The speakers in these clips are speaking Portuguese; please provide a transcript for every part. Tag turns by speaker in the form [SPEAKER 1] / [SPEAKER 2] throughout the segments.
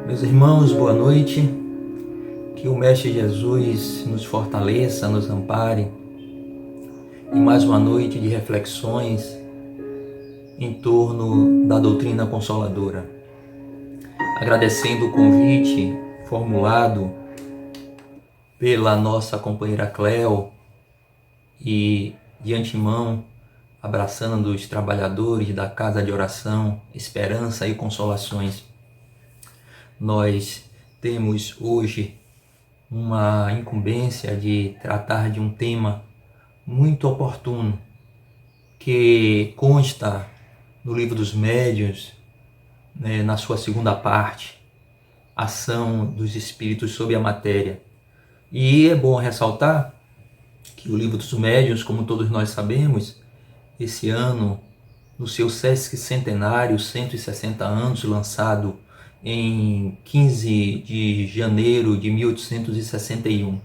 [SPEAKER 1] Meus irmãos, boa noite. Que o Mestre Jesus nos fortaleça, nos ampare em mais uma noite de reflexões em torno da doutrina consoladora. Agradecendo o convite formulado pela nossa companheira Cleo e de antemão abraçando os trabalhadores da Casa de Oração, Esperança e Consolações. Nós temos hoje uma incumbência de tratar de um tema muito oportuno que consta no Livro dos Médiuns, na sua segunda parte, Ação dos Espíritos sobre a Matéria. E é bom ressaltar que o Livro dos Médiuns, como todos nós sabemos, esse ano, no seu Sesc Centenário, 160 anos, lançado em 15 de janeiro de 1861.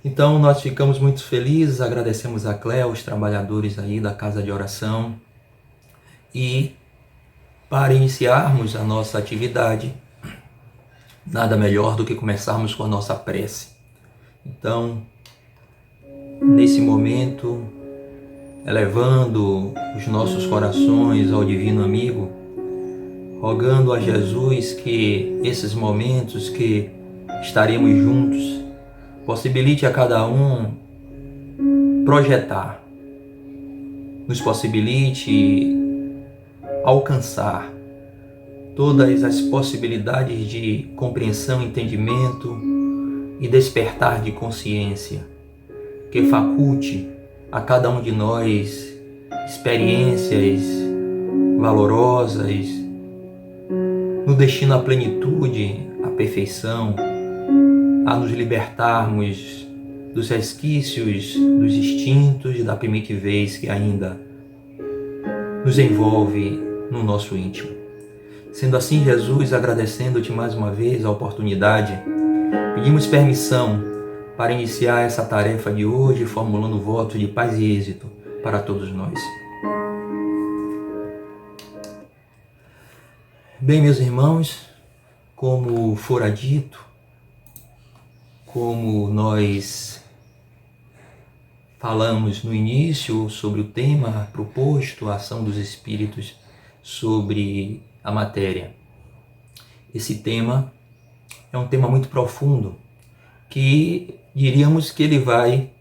[SPEAKER 1] Então nós ficamos muito felizes, agradecemos a Cléo, os trabalhadores aí da Casa de Oração, e para iniciarmos a nossa atividade, nada melhor do que começarmos com a nossa prece. Então, nesse momento, elevando os nossos corações ao Divino Amigo, rogando a Jesus que esses momentos que estaremos juntos possibilite a cada um projetar, nos possibilite alcançar todas as possibilidades de compreensão, entendimento e despertar de consciência, que faculte a cada um de nós experiências valorosas, no destino à plenitude, à perfeição, a nos libertarmos dos resquícios, dos instintos e da primitivez que ainda nos envolve no nosso íntimo. Sendo assim, Jesus, agradecendo-te mais uma vez a oportunidade, pedimos permissão para iniciar essa tarefa de hoje, formulando voto de paz e êxito para todos nós. Bem, meus irmãos, como fora dito, como nós falamos no início sobre o tema proposto, a ação dos espíritos sobre a matéria. Esse tema é um tema muito profundo, que diríamos que ele vai,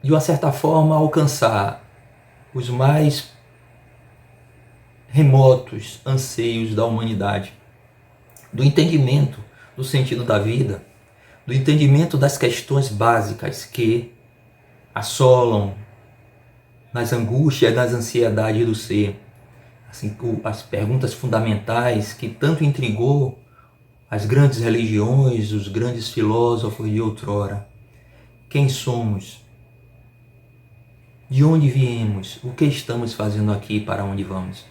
[SPEAKER 1] de uma certa forma, alcançar os mais remotos anseios da humanidade, do entendimento do sentido da vida, do entendimento das questões básicas que assolam nas angústias, nas ansiedades do ser, assim, as perguntas fundamentais que tanto intrigou as grandes religiões, os grandes filósofos de outrora. Quem somos? De onde viemos? O que estamos fazendo aqui? Para onde vamos?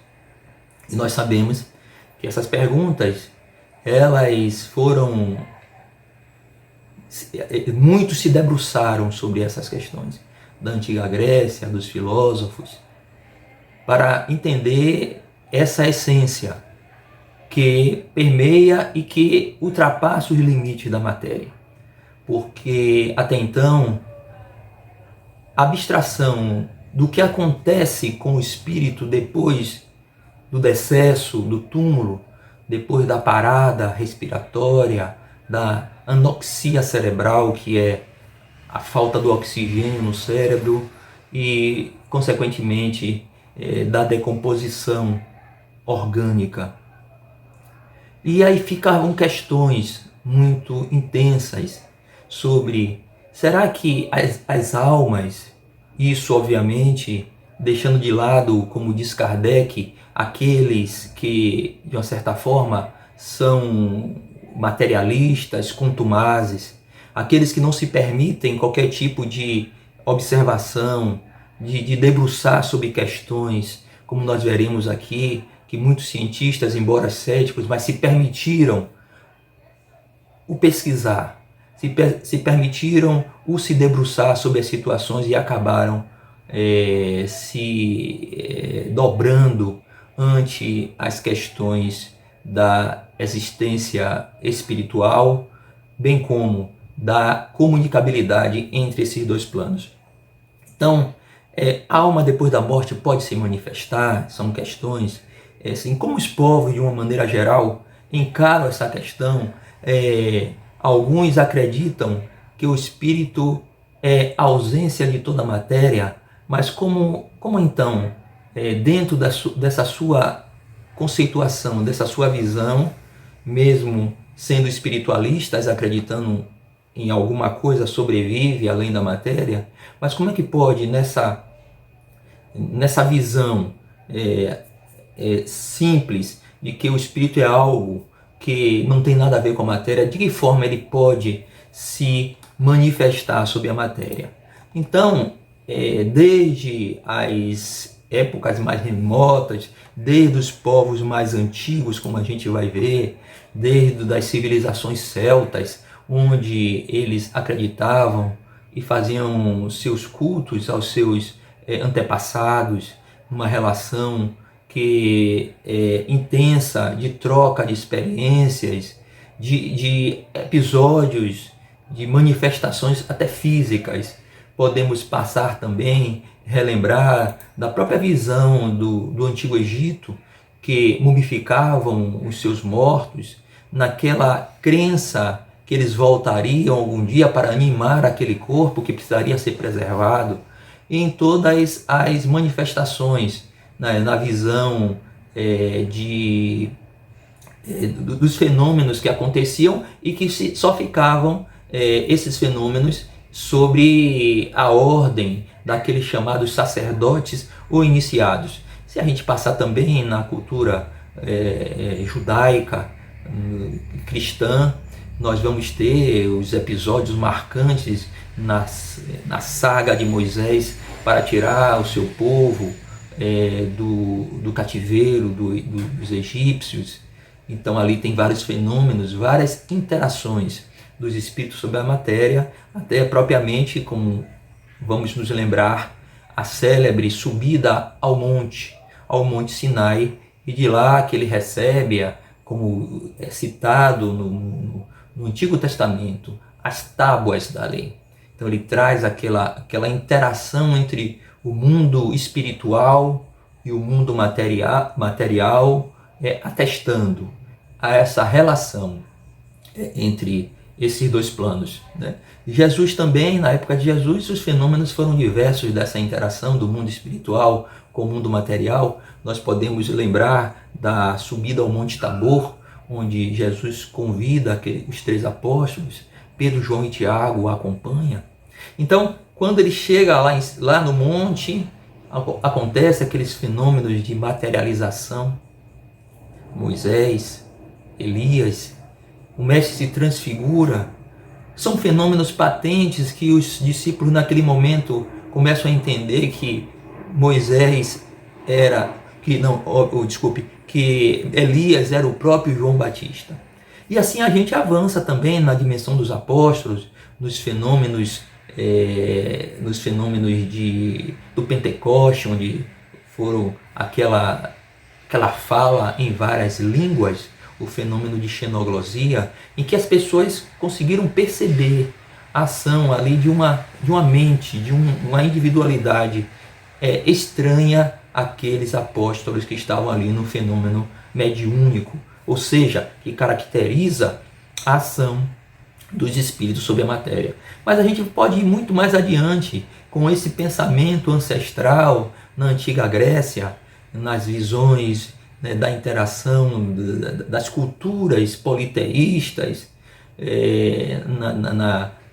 [SPEAKER 1] E nós sabemos que essas perguntas, elas foram... Muitos se debruçaram sobre essas questões da antiga Grécia, dos filósofos, para entender essa essência que permeia e que ultrapassa os limites da matéria. Porque até então, a abstração do que acontece com o espírito depois do decesso, do túmulo, depois da parada respiratória, da anoxia cerebral, que é a falta do oxigênio no cérebro, e, consequentemente, da decomposição orgânica. E aí ficavam questões muito intensas sobre, será que as almas, isso obviamente deixando de lado, como diz Kardec, aqueles que, de uma certa forma, são materialistas, contumazes, aqueles que não se permitem qualquer tipo de observação, de debruçar sobre questões, como nós veremos aqui, que muitos cientistas, embora céticos, mas se permitiram o pesquisar, se permitiram o se debruçar sobre as situações e acabaram se dobrando ante as questões da existência espiritual, bem como da comunicabilidade entre esses dois planos. Então, a alma depois da morte pode se manifestar? São questões, assim, como os povos, de uma maneira geral, encaram essa questão. Alguns acreditam que o espírito é a ausência de toda a matéria, mas como então, dentro dessa sua conceituação, dessa sua visão, mesmo sendo espiritualistas, acreditando em alguma coisa sobrevive além da matéria, mas como é que pode nessa visão simples de que o espírito é algo que não tem nada a ver com a matéria, de que forma ele pode se manifestar sobre a matéria? Então, desde as épocas mais remotas, desde os povos mais antigos, como a gente vai ver, desde das civilizações celtas, onde eles acreditavam e faziam seus cultos aos seus antepassados, uma relação que intensa de troca de experiências, de episódios, de manifestações até físicas. Podemos passar também, relembrar da própria visão do Antigo Egito, que mumificavam os seus mortos, naquela crença que eles voltariam algum dia para animar aquele corpo que precisaria ser preservado, e em todas as manifestações, na visão dos fenômenos que aconteciam e que só ficavam esses fenômenos sobre a ordem daqueles chamados sacerdotes ou iniciados. Se a gente passar também na cultura judaica, cristã, nós vamos ter os episódios marcantes na saga de Moisés para tirar o seu povo do cativeiro dos egípcios. Então ali tem vários fenômenos, várias interações dos espíritos sobre a matéria, até propriamente, como vamos nos lembrar, a célebre subida ao Monte Sinai, e de lá que ele recebe, como é citado no Antigo Testamento, as tábuas da lei. Então ele traz aquela interação entre o mundo espiritual e o mundo material, atestando a essa relação entre esses dois planos, né? Jesus também, na época de Jesus, os fenômenos foram diversos dessa interação do mundo espiritual com o mundo material. Nós podemos lembrar da subida ao Monte Tabor, onde Jesus convida os 3 apóstolos, Pedro, João e Tiago o acompanha. Então, quando ele chega lá no monte, acontece aqueles fenômenos de materialização. Moisés, Elias, o mestre se transfigura. São fenômenos patentes que os discípulos naquele momento começam a entender que Moisés que Elias era o próprio João Batista. E assim a gente avança também na dimensão dos apóstolos, nos fenômenos do Pentecoste, onde foram aquela fala em várias línguas, o fenômeno de xenoglosia, em que as pessoas conseguiram perceber a ação ali de uma mente, de uma individualidade estranha àqueles apóstolos que estavam ali no fenômeno mediúnico, ou seja, que caracteriza a ação dos espíritos sobre a matéria. Mas a gente pode ir muito mais adiante com esse pensamento ancestral na antiga Grécia, nas visões da interação das culturas politeístas,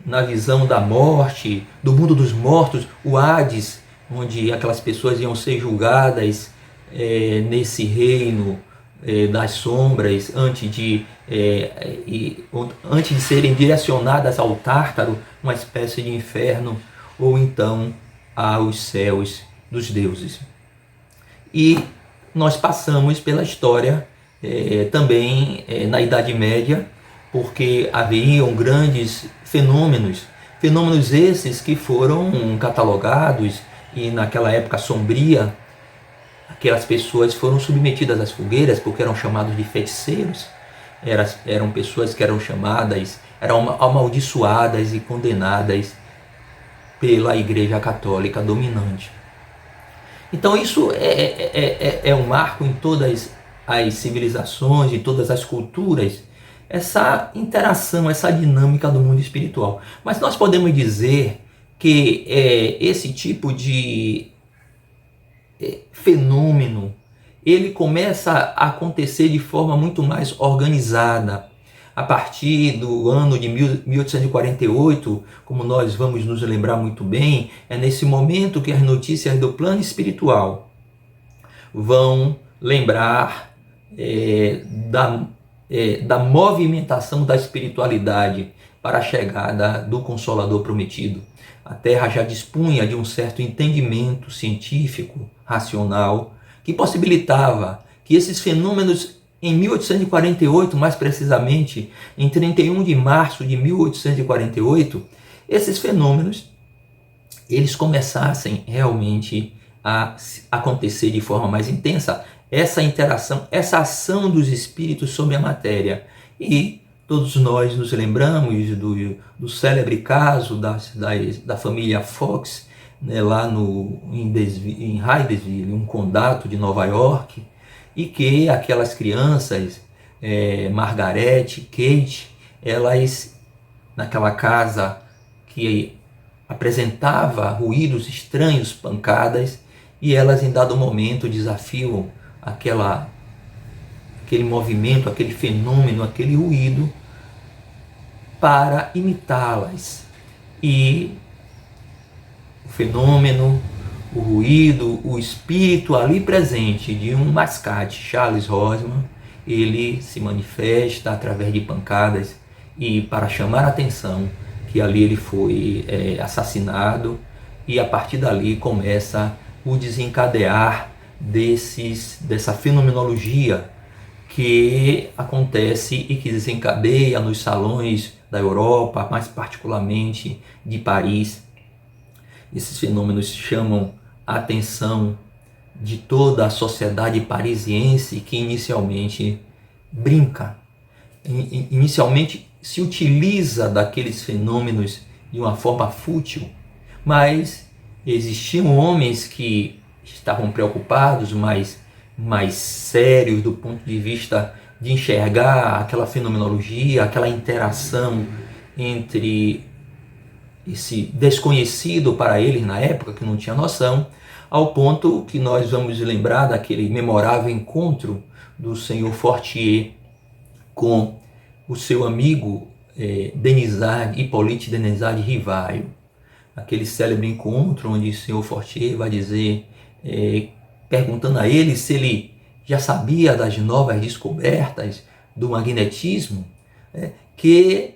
[SPEAKER 1] na visão da morte, do mundo dos mortos, o Hades, onde aquelas pessoas iam ser julgadas nesse reino das sombras, antes de serem direcionadas ao Tártaro, uma espécie de inferno, ou então aos céus dos deuses. E nós passamos pela história também na Idade Média, porque haviam grandes fenômenos esses que foram catalogados, e naquela época sombria Aquelas pessoas foram submetidas às fogueiras porque eram chamados de feiticeiros, eram pessoas que eram chamadas, eram amaldiçoadas e condenadas pela Igreja Católica dominante. Então isso é um marco em todas as civilizações, em todas as culturas, essa interação, essa dinâmica do mundo espiritual. Mas nós podemos dizer que esse tipo de fenômeno, ele começa a acontecer de forma muito mais organizada. A partir do ano de 1848, como nós vamos nos lembrar muito bem, é nesse momento que as notícias do plano espiritual vão lembrar da movimentação da espiritualidade para a chegada do Consolador prometido. A Terra já dispunha de um certo entendimento científico, racional, que possibilitava que esses fenômenos, em 1848, mais precisamente em 31 de março de 1848, esses fenômenos eles começassem realmente a acontecer de forma mais intensa, essa interação, essa ação dos espíritos sobre a matéria. E todos nós nos lembramos do célebre caso da família Fox, né, lá em Hydesville, um condado de Nova York, e que aquelas crianças, Margaret, Kate, elas, naquela casa que apresentava ruídos estranhos, pancadas, e elas em dado momento desafiam aquele movimento, aquele fenômeno, aquele ruído, para imitá-las. E o fenômeno, o ruído, o espírito ali presente de um mascate, Charles Rosman, ele se manifesta através de pancadas e para chamar a atenção que ali ele foi assassinado, e a partir dali começa o desencadear dessa fenomenologia que acontece e que desencadeia nos salões da Europa, mais particularmente de Paris. Esses fenômenos chamam a atenção de toda a sociedade parisiense, que inicialmente brinca, inicialmente se utiliza daqueles fenômenos de uma forma fútil, mas existiam homens que estavam preocupados, mais sérios do ponto de vista de enxergar aquela fenomenologia, aquela interação entre esse desconhecido para eles na época, que não tinha noção, ao ponto que nós vamos lembrar daquele memorável encontro do senhor Fortier com o seu amigo Hippolyte Denisard Rivaio. Aquele célebre encontro onde o senhor Fortier vai dizer, perguntando a ele se ele já sabia das novas descobertas do magnetismo, que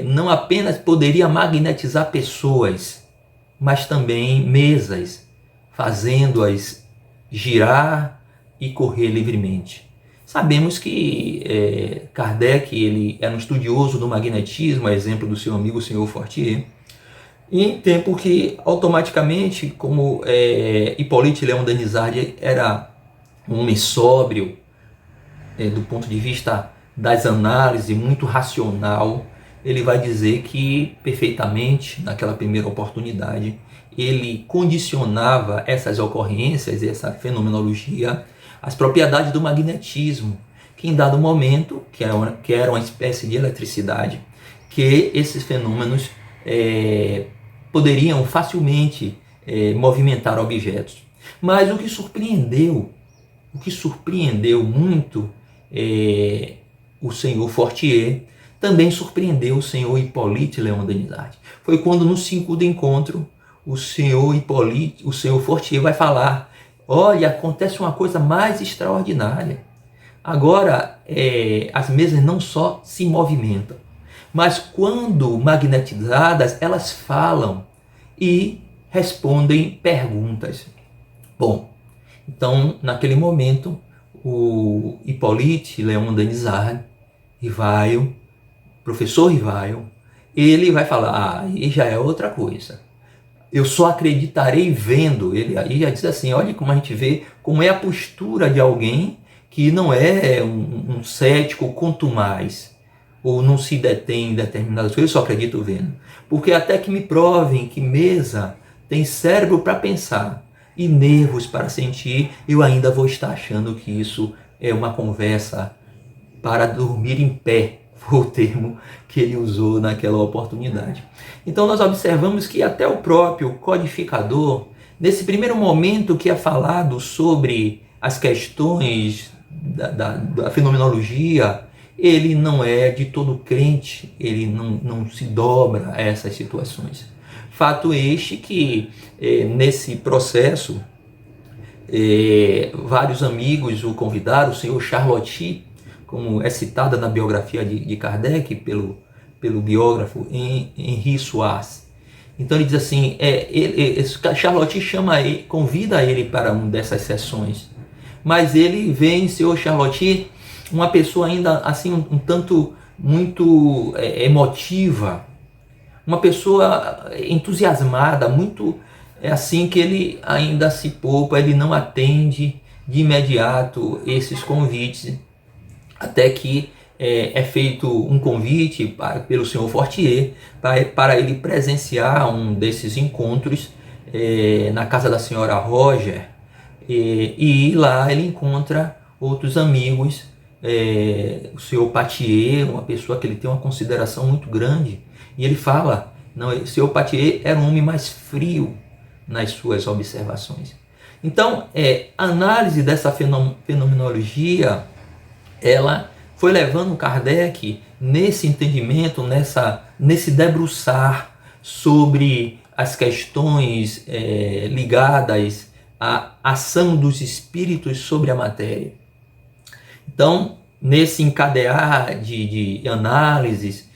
[SPEAKER 1] não apenas poderia magnetizar pessoas, mas também mesas, fazendo-as girar e correr livremente. Sabemos que Kardec ele era um estudioso do magnetismo, a exemplo do seu amigo o senhor Fortier, em tempo que automaticamente, como Hippolyte Léon Denisard era um homem sóbrio, do ponto de vista das análises, muito racional, ele vai dizer que perfeitamente, naquela primeira oportunidade, ele condicionava essas ocorrências, essa fenomenologia, às propriedades do magnetismo, que em dado momento, que era uma espécie de eletricidade, que esses fenômenos poderiam facilmente movimentar objetos. Mas o que surpreendeu muito o senhor Fortier, também surpreendeu o senhor Hippolyte Léon Denisard. Foi quando no segundo encontro o senhor Fortier vai falar: olha, acontece uma coisa mais extraordinária. Agora as mesas não só se movimentam, mas quando magnetizadas, elas falam e respondem perguntas. Bom, então naquele momento o Hippolyte Léon Denisard Rivaio, professor Rivaio, ele vai falar: aí já é outra coisa. Eu só acreditarei vendo. Ele aí já diz assim, olha como a gente vê, como é a postura de alguém que não é um cético contumaz, ou não se detém em determinadas coisas, eu só acredito vendo. Porque até que me provem que mesa tem cérebro para pensar e nervos para sentir, eu ainda vou estar achando que isso é uma conversa para dormir em pé, foi o termo que ele usou naquela oportunidade. Então nós observamos que até o próprio codificador, nesse primeiro momento que é falado sobre as questões da fenomenologia, ele não é de todo crente, ele não se dobra a essas situações. Fato este que nesse processo vários amigos o convidaram, o senhor Charlotti, como é citada na biografia de Kardec pelo biógrafo Henri Suaz. Então ele diz assim, Charlotti convida ele para uma dessas sessões, mas ele vê em senhor Charlotti uma pessoa ainda assim um tanto muito emotiva, uma pessoa entusiasmada, muito assim que ele ainda se poupa, ele não atende de imediato esses convites, até que é feito um convite pelo senhor Fortier para ele presenciar um desses encontros na casa da senhora Roger, e lá ele encontra outros amigos, o senhor Patier, uma pessoa que ele tem uma consideração muito grande, e ele fala, não, o senhor Patier era um homem mais frio nas suas observações. Então, a análise dessa fenomenologia, ela foi levando Kardec nesse entendimento, nesse debruçar sobre as questões ligadas à ação dos espíritos sobre a matéria. Então, nesse encadear de análises,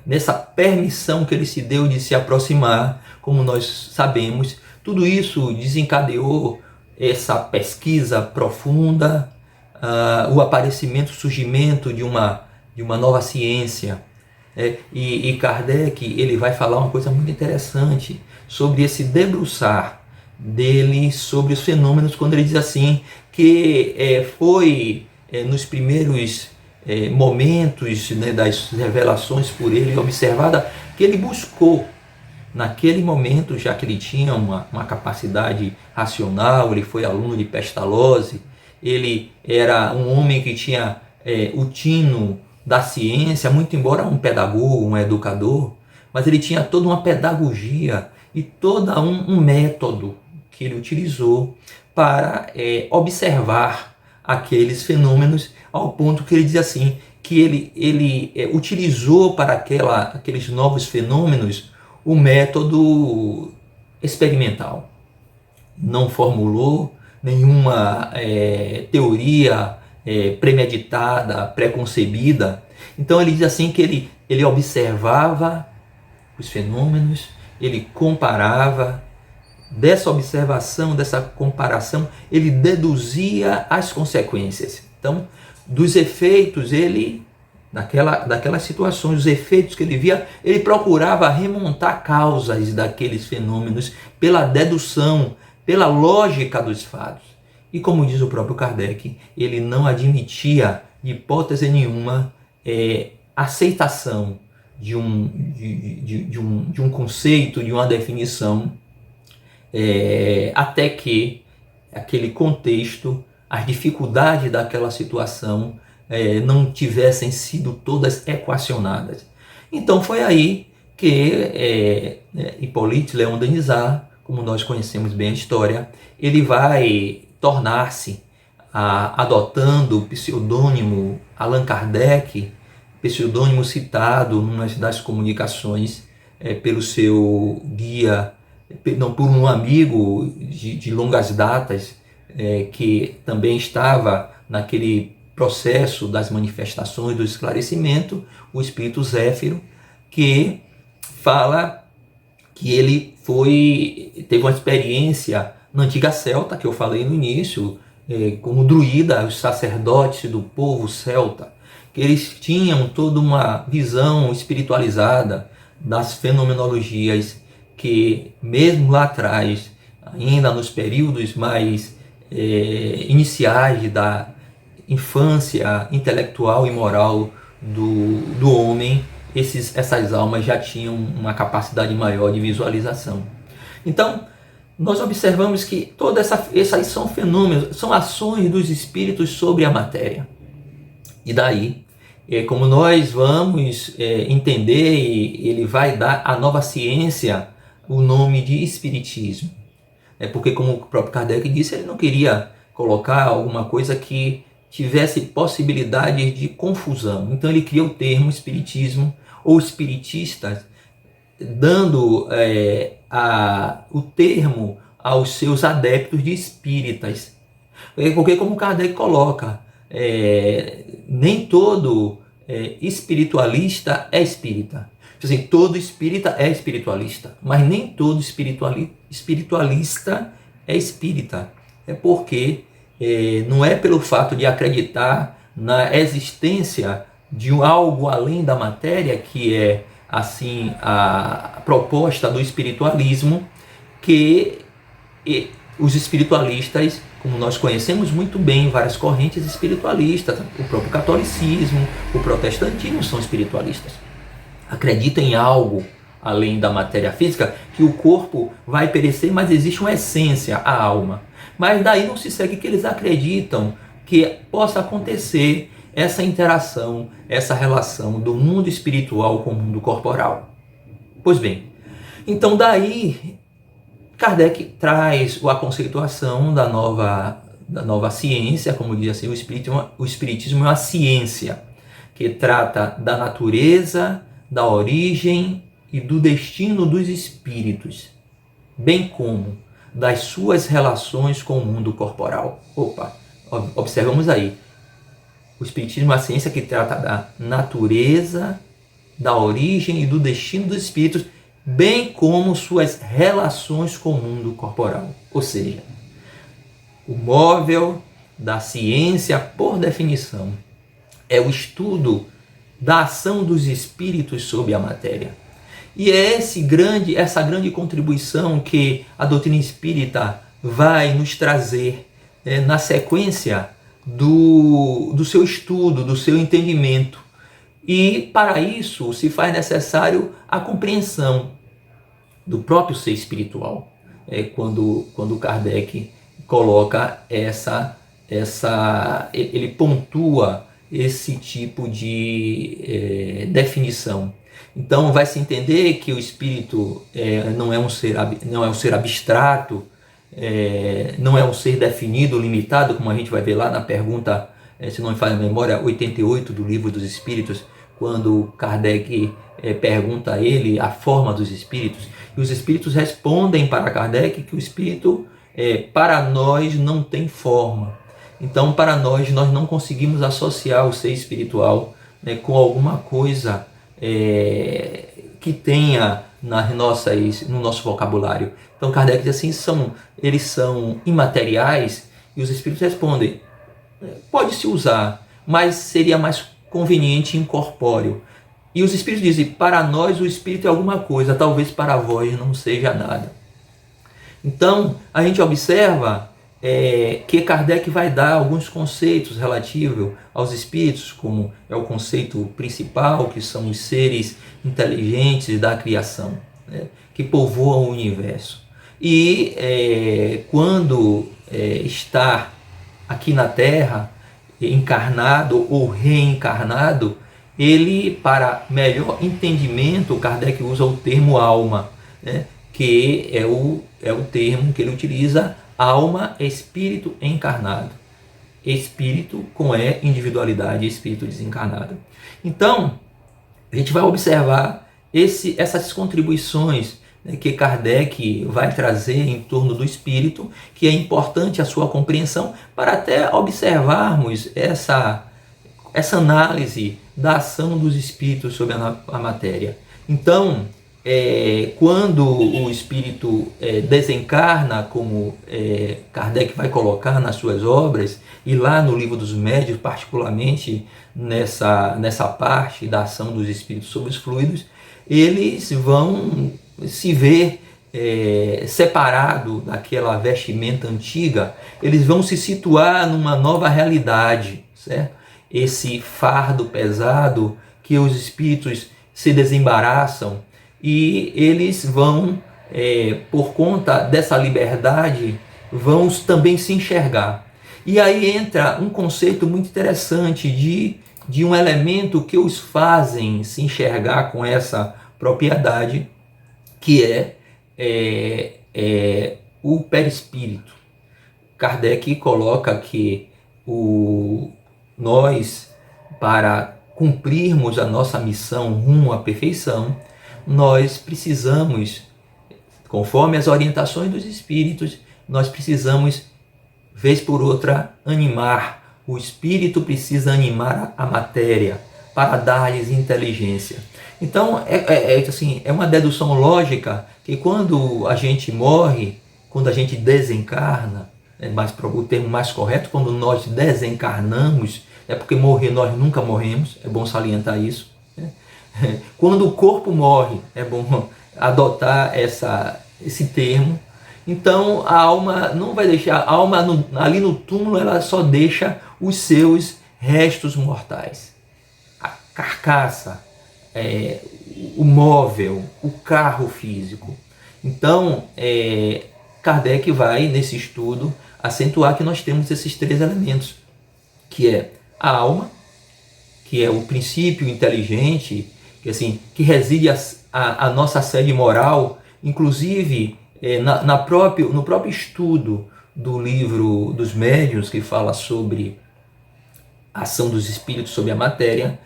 [SPEAKER 1] nessa permissão que ele se deu de se aproximar, como nós sabemos, tudo isso desencadeou essa pesquisa profunda, o aparecimento, o surgimento de uma nova ciência. E Kardec ele vai falar uma coisa muito interessante sobre esse debruçar dele sobre os fenômenos, quando ele diz assim que foi nos primeiros momentos, né, das revelações por ele observada, que ele buscou naquele momento, já que ele tinha uma capacidade racional, ele foi aluno de Pestalozzi, ele era um homem que tinha o tino da ciência, muito embora um pedagogo, um educador, mas ele tinha toda uma pedagogia e todo um método que ele utilizou para observar aqueles fenômenos, ao ponto que ele diz assim, que ele utilizou para aqueles novos fenômenos o método experimental. Não formulou nenhuma teoria premeditada, preconcebida. Então ele diz assim que ele observava os fenômenos, ele comparava, dessa observação, dessa comparação, ele deduzia as consequências. Então, dos efeitos, daquelas situações, os efeitos que ele via, ele procurava remontar causas daqueles fenômenos pela dedução, pela lógica dos fatos. E como diz o próprio Kardec, ele não admitia, de hipótese nenhuma, aceitação de um conceito, de uma definição, até que aquele contexto, as dificuldades daquela situação não tivessem sido todas equacionadas. Então foi aí que Hippolyte Léon Denisard, como nós conhecemos bem a história, ele vai tornar-se, adotando o pseudônimo Allan Kardec, pseudônimo citado numa das comunicações pelo seu guia, não, por um amigo de longas datas, que também estava naquele processo das manifestações do esclarecimento, o espírito Zéfiro, que fala que ele teve uma experiência na antiga celta, que eu falei no início, como druida, os sacerdotes do povo celta, que eles tinham toda uma visão espiritualizada das fenomenologias que mesmo lá atrás, ainda nos períodos mais iniciais da infância intelectual e moral do homem, essas almas já tinham uma capacidade maior de visualização. Então, nós observamos que todas essas são fenômenos, são ações dos espíritos sobre a matéria. E daí, como nós vamos entender, ele vai dar à nova ciência o nome de espiritismo. Porque, como o próprio Kardec disse, ele não queria colocar alguma coisa que tivesse possibilidade de confusão. Então ele cria o termo espiritismo ou espiritistas, dando o termo aos seus adeptos de espíritas. Porque, como Kardec coloca, nem todo espiritualista é espírita. Assim, todo espírita é espiritualista, mas nem todo espiritualista é espírita. É porque não é pelo fato de acreditar na existência de algo além da matéria, que é assim a proposta do espiritualismo, que os espiritualistas, como nós conhecemos muito bem, várias correntes espiritualistas, o próprio catolicismo, o protestantismo são espiritualistas. Acreditam em algo além da matéria física, que o corpo vai perecer, mas existe uma essência, a alma. Mas daí não se segue que eles acreditam que possa acontecer essa interação, essa relação do mundo espiritual com o mundo corporal. Pois bem, então daí Kardec traz a conceituação da nova ciência, como diz assim, o espiritismo é uma ciência que trata da natureza, da origem e do destino dos espíritos, bem como das suas relações com o mundo corporal. Observamos aí. O espiritismo é uma ciência que trata da natureza, da origem e do destino dos espíritos, bem como suas relações com o mundo corporal. Ou seja, o móvel da ciência, por definição, é o estudo da ação dos espíritos sobre a matéria. E é essa grande contribuição que a doutrina espírita vai nos trazer na sequência do seu estudo, do seu entendimento. E para isso se faz necessário a compreensão do próprio ser espiritual. Quando Kardec coloca ele pontua esse tipo de definição. Então vai se entender que o espírito não é um ser abstrato, não é um ser definido, limitado, como a gente vai ver lá na pergunta, se não me falha a memória, 88 do Livro dos Espíritos, quando Kardec pergunta a ele a forma dos espíritos, e os espíritos respondem para Kardec que o espírito, para nós, não tem forma. Então, para nós não conseguimos associar o ser espiritual com alguma coisa que tenha no nosso vocabulário. Então, Kardec diz assim, eles são imateriais, e os espíritos respondem, pode-se usar, mas seria mais conveniente incorpóreo. E os espíritos dizem, para nós o espírito é alguma coisa, talvez para vós não seja nada. Então, a gente observa que Kardec vai dar alguns conceitos relativos aos espíritos, como é o conceito principal, que são os seres inteligentes da criação, que povoam o universo. E quando está aqui na Terra, encarnado ou reencarnado, ele, para melhor entendimento, Kardec usa o termo alma, que é o termo que ele utiliza, alma, espírito encarnado. Espírito com individualidade, espírito desencarnado. Então, a gente vai observar essas contribuições que Kardec vai trazer em torno do espírito, que é importante a sua compreensão, para até observarmos essa análise da ação dos espíritos sobre a matéria. Então, quando o espírito desencarna, como Kardec vai colocar nas suas obras, e lá no Livro dos Médiuns, particularmente nessa parte da ação dos espíritos sobre os fluidos, eles vão se ver separado daquela vestimenta antiga, eles vão se situar numa nova realidade, certo? Esse fardo pesado que os espíritos se desembaraçam e eles vão, por conta dessa liberdade, vão também se enxergar. E aí entra um conceito muito interessante de um elemento que os fazem se enxergar com essa propriedade, que é o perispírito. Kardec coloca que nós, para cumprirmos a nossa missão rumo à perfeição, nós precisamos, conforme as orientações dos espíritos, nós precisamos, vez por outra, animar. O espírito precisa animar a matéria para dar-lhes inteligência. Então, assim, é uma dedução lógica que quando a gente morre, quando a gente desencarna, o termo mais correto, quando nós desencarnamos, porque morrer nós nunca morremos, é bom salientar isso. Quando o corpo morre, é bom adotar esse termo. Então a alma não vai deixar, a alma ali no túmulo ela só deixa os seus restos mortais. A carcaça, o móvel, o carro físico. Então Kardec vai nesse estudo acentuar que nós temos esses três elementos, que é a alma, que é o princípio inteligente, que reside a nossa sede moral, inclusive no próprio estudo do livro dos médiuns, que fala sobre a ação dos espíritos sobre a matéria,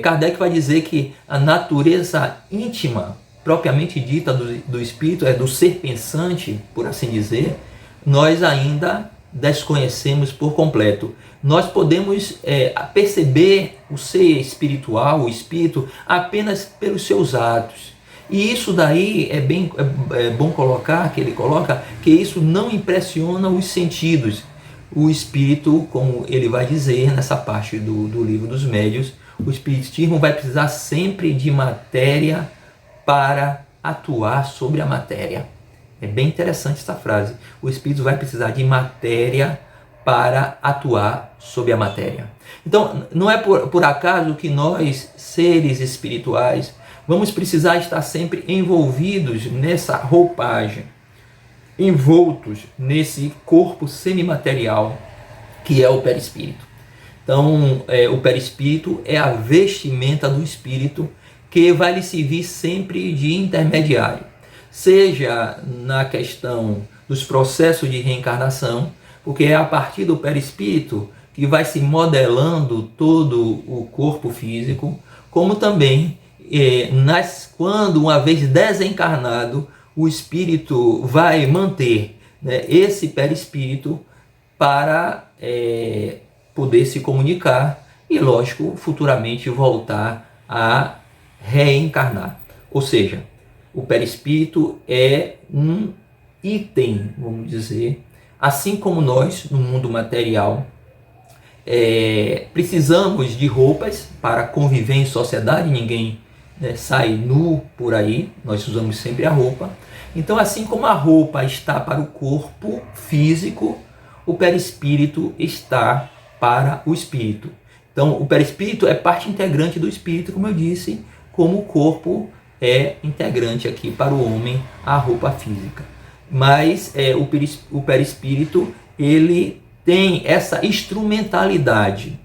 [SPEAKER 1] Kardec vai dizer que a natureza íntima, propriamente dita do espírito, do ser pensante, por assim dizer, nós ainda desconhecemos por completo. Nós podemos perceber o ser espiritual, o espírito, apenas pelos seus atos. E isso daí é bom colocar, que ele coloca, que isso não impressiona os sentidos. O espírito, como ele vai dizer nessa parte do livro dos médiuns, o espiritismo vai precisar sempre de matéria para atuar sobre a matéria. É bem interessante essa frase. O espírito vai precisar de matéria para atuar sobre a matéria. Então, não é por acaso que nós, seres espirituais, vamos precisar estar sempre envolvidos nessa roupagem, envoltos nesse corpo semimaterial que é o perispírito. Então, o perispírito é a vestimenta do espírito que vai lhe servir sempre de intermediário, seja na questão dos processos de reencarnação, porque é a partir do perispírito que vai se modelando todo o corpo físico, como também quando, uma vez desencarnado, o espírito vai manter, esse perispírito para poder se comunicar e, lógico, futuramente voltar a reencarnar. Ou seja, o perispírito é um item, vamos dizer, assim como nós, no mundo material, precisamos de roupas para conviver em sociedade, ninguém sai nu por aí, nós usamos sempre a roupa. Então, assim como a roupa está para o corpo físico, o perispírito está para o espírito. Então, o perispírito é parte integrante do espírito, como eu disse, como o corpo é integrante aqui para o homem a roupa física. Mas o perispírito, ele tem essa instrumentalidade,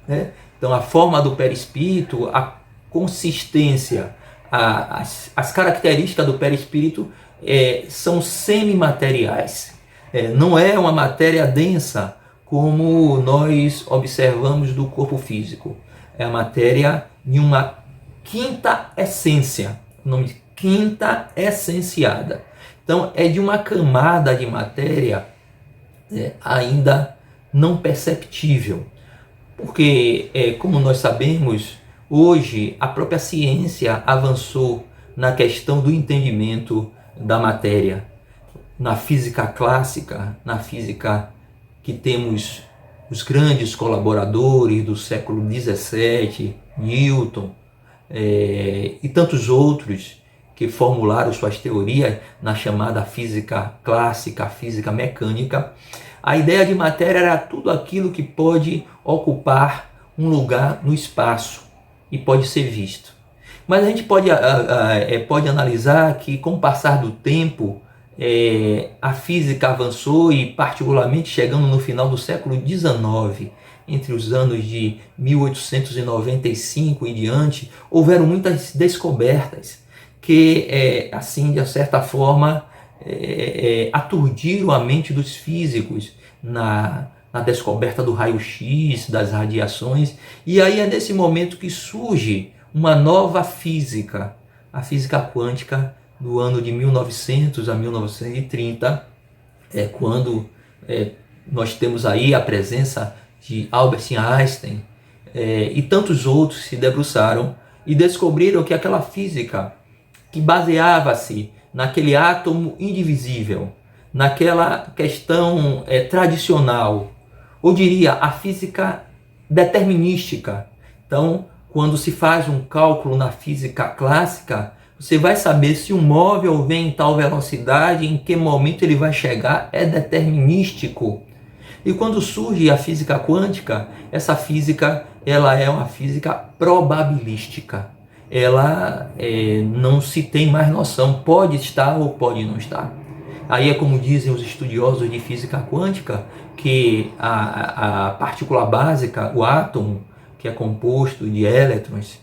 [SPEAKER 1] Então, a forma do perispírito, a consistência, as características do perispírito são semimateriais. Não é uma matéria densa como nós observamos do corpo físico. É a matéria de uma quinta essência, o nome de quinta essenciada. Então, é de uma camada de matéria ainda não perceptível. Porque, como nós sabemos, hoje a própria ciência avançou na questão do entendimento da matéria. Na física clássica, na física que temos os grandes colaboradores do século XVII, Newton, e tantos outros, que formularam suas teorias na chamada física clássica, física mecânica, a ideia de matéria era tudo aquilo que pode ocupar um lugar no espaço e pode ser visto. Mas a gente pode analisar que, com o passar do tempo, a física avançou e, particularmente, chegando no final do século XIX, entre os anos de 1895 e diante, houveram muitas descobertas que, assim, de certa forma, aturdiram a mente dos físicos na descoberta do raio-x, das radiações. E aí é nesse momento que surge uma nova física, a física quântica do ano de 1900 a 1930, quando nós temos aí a presença de Albert Einstein e tantos outros se debruçaram e descobriram que aquela física que baseava-se naquele átomo indivisível, naquela questão tradicional, ou diria a física determinística. Então, quando se faz um cálculo na física clássica, você vai saber se um móvel vem em tal velocidade, em que momento ele vai chegar, é determinístico. E quando surge a física quântica, essa física ela é uma física probabilística. Ela não se tem mais noção, pode estar ou pode não estar. Aí é como dizem os estudiosos de física quântica, que a partícula básica, o átomo, que é composto de elétrons,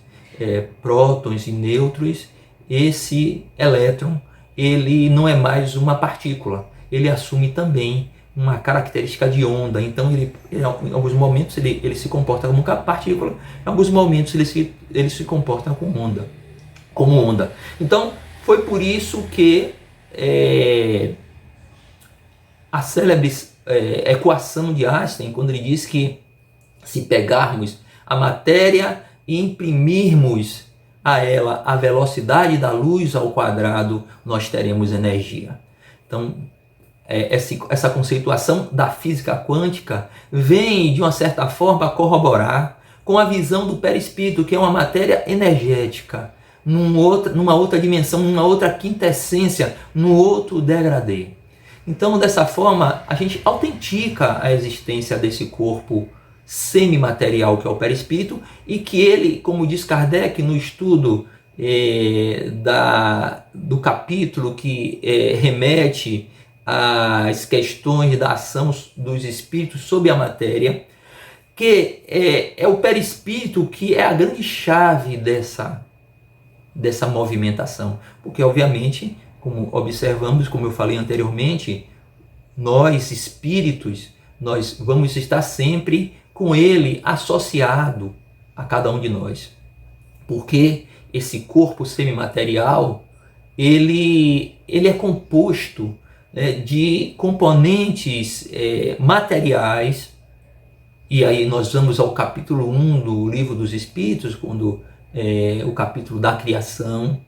[SPEAKER 1] prótons e nêutrons, esse elétron ele não é mais uma partícula, ele assume também uma característica de onda. Então ele, em alguns momentos ele se comporta como uma partícula, em alguns momentos ele se comporta como onda. Então foi por isso que a célebre equação de Einstein, quando ele diz que se pegarmos a matéria e imprimirmos a ela a velocidade da luz ao quadrado, nós teremos energia. Então, essa conceituação da física quântica vem, de uma certa forma, corroborar com a visão do perispírito, que é uma matéria energética, numa outra dimensão, numa outra quintessência, num outro degradê. Então, dessa forma, a gente autentica a existência desse corpo semimaterial que é o perispírito, e que ele, como diz Kardec no estudo do capítulo que remete às questões da ação dos espíritos sobre a matéria, que é o perispírito que é a grande chave dessa movimentação, porque obviamente, como observamos, como eu falei anteriormente, nós espíritos, nós vamos estar sempre com ele associado a cada um de nós, porque esse corpo semimaterial ele é composto de componentes materiais. E aí nós vamos ao capítulo 1 do Livro dos Espíritos, quando o capítulo da criação.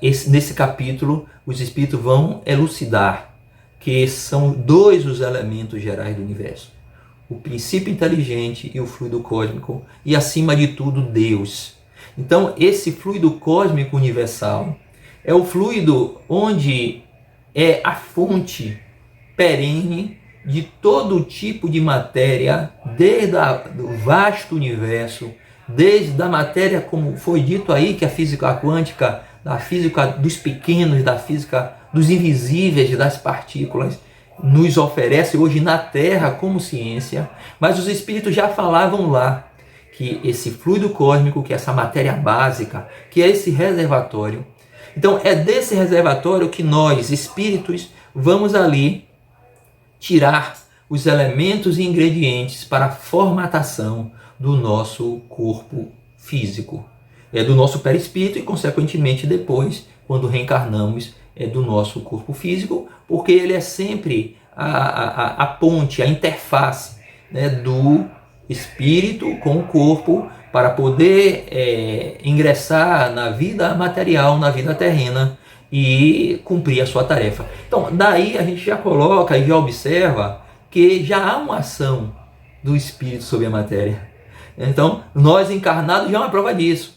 [SPEAKER 1] Nesse capítulo os espíritos vão elucidar que são dois os elementos gerais do universo: o princípio inteligente e o fluido cósmico, e acima de tudo Deus. Então esse fluido cósmico universal é o fluido onde é a fonte perene de todo tipo de matéria, desde o vasto universo, desde a matéria, como foi dito aí, que a física quântica, da física dos pequenos, da física dos invisíveis, das partículas, nos oferece hoje na Terra como ciência. Mas os espíritos já falavam lá que esse fluido cósmico, que é essa matéria básica, que é esse reservatório. Então é desse reservatório que nós, espíritos, vamos ali tirar os elementos e ingredientes para a formatação do nosso corpo físico, do nosso perispírito, e consequentemente depois, quando reencarnamos, do nosso corpo físico, porque ele é sempre a ponte, a interface, do espírito com o corpo, para poder ingressar na vida material, na vida terrena, e cumprir a sua tarefa. Então daí a gente já coloca e já observa que já há uma ação do espírito sobre a matéria. Então nós encarnados já é uma prova disso,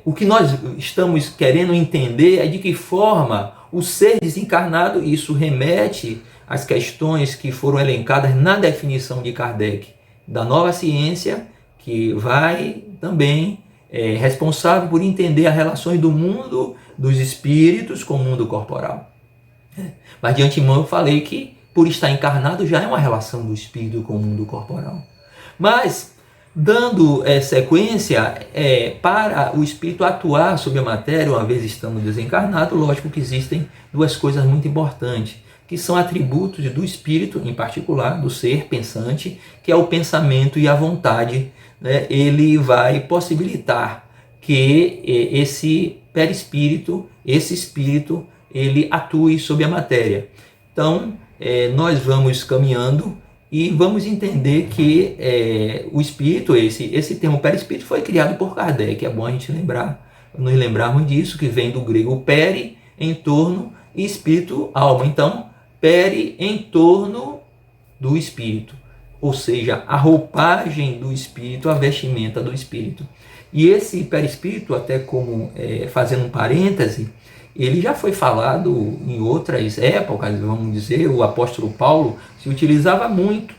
[SPEAKER 1] O que nós estamos querendo entender é de que forma o ser desencarnado, isso remete às questões que foram elencadas na definição de Kardec da nova ciência, que vai também responsável por entender as relações do mundo dos espíritos com o mundo corporal. Mas de antemão eu falei que por estar encarnado já é uma relação do espírito com o mundo corporal. Mas dando sequência, para o espírito atuar sobre a matéria, uma vez estando desencarnado, lógico que existem duas coisas muito importantes, que são atributos do espírito, em particular, do ser pensante, que é o pensamento e a vontade. Né? Ele vai possibilitar que esse perispírito, esse espírito, ele atue sobre a matéria. Então, nós vamos caminhando e vamos entender que o espírito, esse termo perispírito, foi criado por Kardec. É bom a gente nos lembrarmos disso, que vem do grego peri, em torno, e espírito, alma. Então, peri, em torno do espírito. Ou seja, a roupagem do espírito, a vestimenta do espírito. E esse perispírito, até como fazendo um parêntese, ele já foi falado em outras épocas, vamos dizer, o apóstolo Paulo se utilizava muito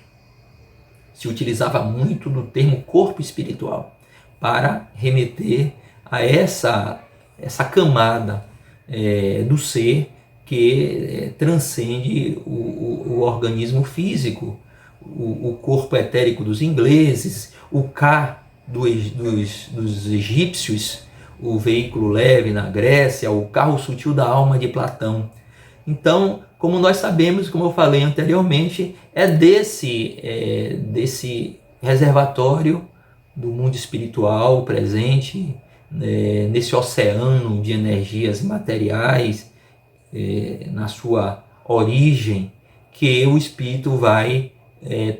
[SPEAKER 1] do termo corpo espiritual para remeter a essa camada do ser que transcende o organismo físico, o corpo etérico dos ingleses, o Ka dos egípcios, o veículo leve na Grécia, o carro sutil da alma de Platão. Então, como nós sabemos, como eu falei anteriormente, é desse reservatório do mundo espiritual presente, nesse oceano de energias materiais, na sua origem, que o espírito vai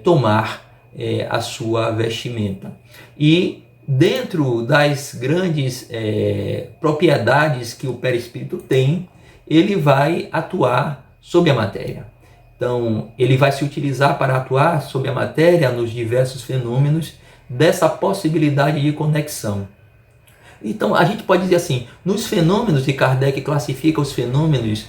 [SPEAKER 1] tomar a sua vestimenta. E dentro das grandes propriedades que o perispírito tem, ele vai atuar sobre a matéria. Então, ele vai se utilizar para atuar sobre a matéria nos diversos fenômenos dessa possibilidade de conexão. Então, a gente pode dizer assim, nos fenômenos, e Kardec classifica os fenômenos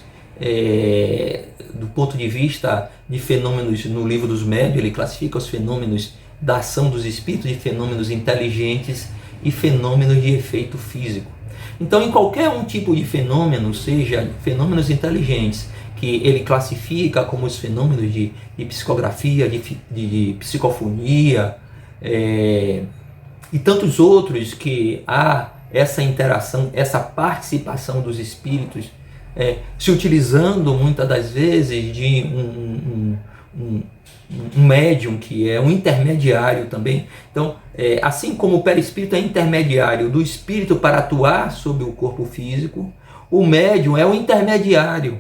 [SPEAKER 1] do ponto de vista de fenômenos no Livro dos Médiuns, ele classifica os fenômenos da ação dos espíritos de fenômenos inteligentes e fenômenos de efeito físico. Então, em qualquer um tipo de fenômeno, seja fenômenos inteligentes, que ele classifica como os fenômenos de psicografia, de psicofonia, e tantos outros que há essa interação, essa participação dos espíritos, se utilizando muitas das vezes de um médium que é um intermediário também. Então, assim como o perispírito é intermediário do espírito para atuar sobre o corpo físico, o médium é o intermediário,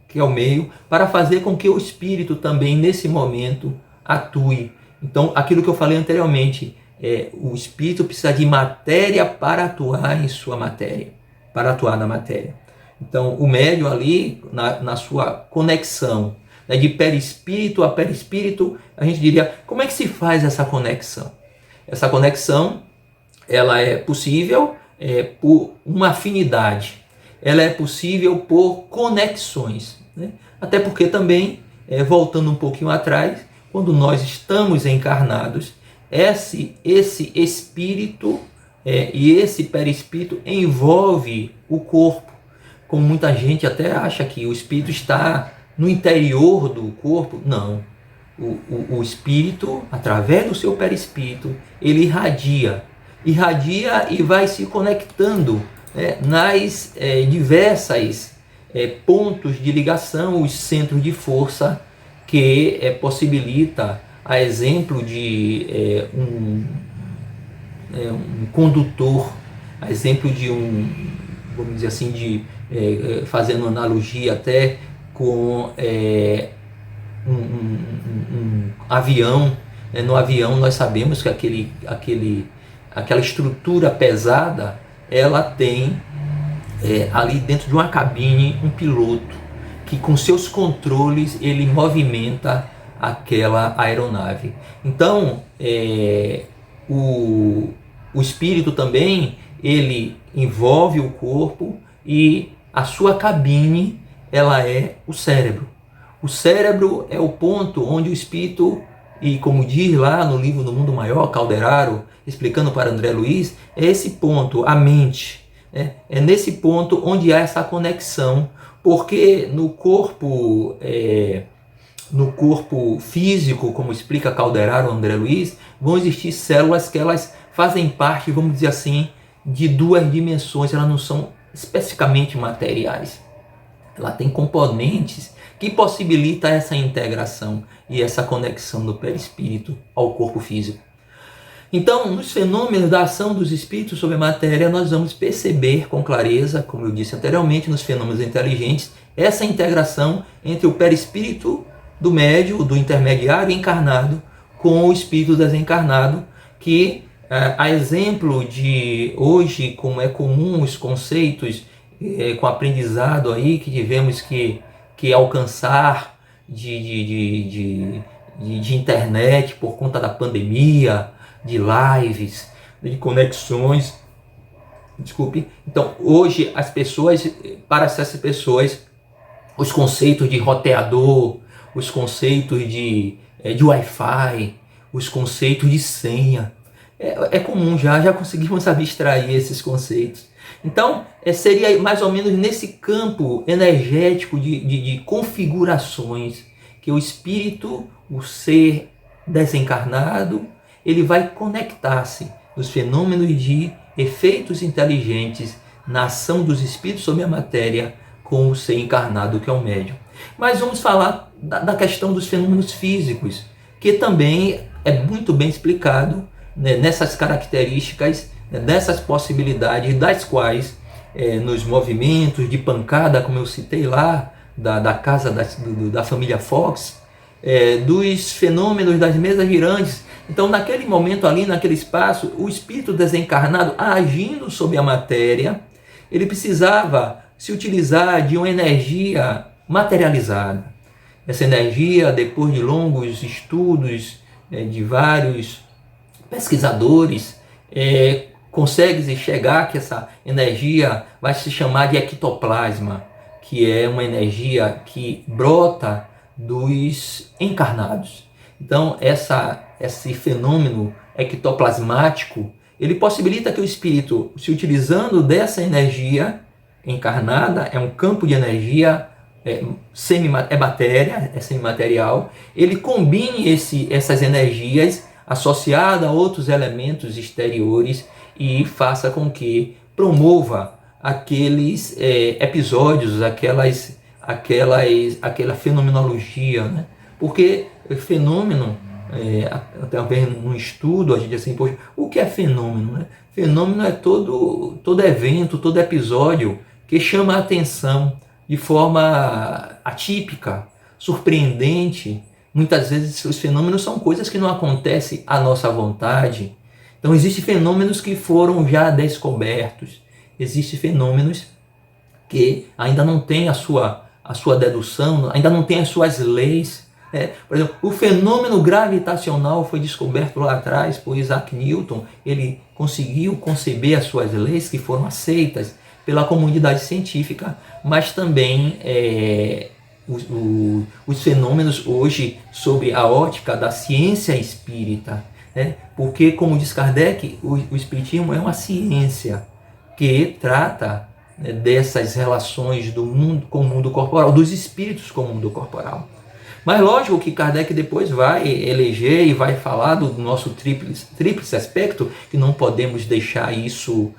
[SPEAKER 1] que é o meio, para fazer com que o espírito também, nesse momento, atue. Então, aquilo que eu falei anteriormente, o espírito precisa de matéria para atuar em sua matéria, para atuar na matéria. Então, o médium ali, na sua conexão, de perispírito a perispírito, a gente diria, como é que se faz essa conexão? Essa conexão, ela é possível por uma afinidade, ela é possível por conexões, né? Até porque também, voltando um pouquinho atrás, quando nós estamos encarnados, esse espírito e esse perispírito envolve o corpo, como muita gente até acha que o espírito está no interior do corpo. Não. O espírito, através do seu perispírito, ele irradia e vai se conectando nas diversas pontos de ligação, os centros de força que possibilita, a exemplo de um condutor, a exemplo de vamos dizer assim, fazendo analogia até com um avião. No avião nós sabemos que aquela estrutura pesada, ela tem ali dentro de uma cabine um piloto que com seus controles ele movimenta aquela aeronave. Então o espírito também, ele envolve o corpo e a sua cabine, ela é o cérebro. O cérebro é o ponto onde o espírito, e como diz lá no livro do Mundo Maior, Calderaro, explicando para André Luiz, é esse ponto, a mente. É nesse ponto onde há essa conexão, porque no corpo físico, como explica Calderaro André Luiz, vão existir células que elas fazem parte, vamos dizer assim, de duas dimensões, elas não são especificamente materiais. Ela tem componentes que possibilitam essa integração e essa conexão do perispírito ao corpo físico. Então, nos fenômenos da ação dos espíritos sobre a matéria, nós vamos perceber com clareza, como eu disse anteriormente, nos fenômenos inteligentes, essa integração entre o perispírito do médio, do intermediário encarnado, com o espírito desencarnado, que, a exemplo de hoje, como é comum os conceitos com aprendizado aí, que tivemos que alcançar de internet por conta da pandemia, de lives, de conexões. Desculpe. Então, hoje, as pessoas, para essas pessoas, os conceitos de roteador, os conceitos de Wi-Fi, os conceitos de senha, é comum já conseguimos abstrair esses conceitos. Então, seria mais ou menos nesse campo energético de configurações que o espírito, o ser desencarnado, ele vai conectar-se nos fenômenos de efeitos inteligentes na ação dos espíritos sobre a matéria com o ser encarnado, que é o médium. Mas vamos falar da questão dos fenômenos físicos, que também é muito bem explicado, né, nessas características, né, nessas possibilidades, das quais, nos movimentos de pancada, como eu citei lá, da casa da família Fox, dos fenômenos das mesas girantes. Então, naquele momento ali, naquele espaço, o espírito desencarnado agindo sobre a matéria, ele precisava se utilizar de uma energia materializada. Essa energia, depois de longos estudos de vários pesquisadores, consegue-se chegar que essa energia vai se chamar de ectoplasma, que é uma energia que brota dos encarnados. Então, esse fenômeno ectoplasmático, ele possibilita que o espírito, se utilizando dessa energia encarnada, é um campo de energia, é matéria, é semimaterial, ele combine essas energias associadas a outros elementos exteriores e faça com que promova aqueles episódios, aquela fenomenologia, né? Porque fenômeno, até no estudo a gente assim, poxa, o que é fenômeno, né? Fenômeno é todo evento, todo episódio que chama a atenção de forma atípica, surpreendente. Muitas vezes os fenômenos são coisas que não acontecem à nossa vontade. Então existem fenômenos que foram já descobertos, existem fenômenos que ainda não têm a sua dedução, ainda não têm as suas leis. Por exemplo, o fenômeno gravitacional foi descoberto lá atrás por Isaac Newton. Ele conseguiu conceber as suas leis, que foram aceitas pela comunidade científica, mas também os fenômenos hoje sob a ótica da ciência espírita, porque, como diz Kardec, o espiritismo é uma ciência que trata dessas relações do mundo com o mundo corporal, dos espíritos com o mundo corporal. Mas lógico que Kardec depois vai eleger e vai falar do nosso tríplice aspecto, que não podemos deixar isso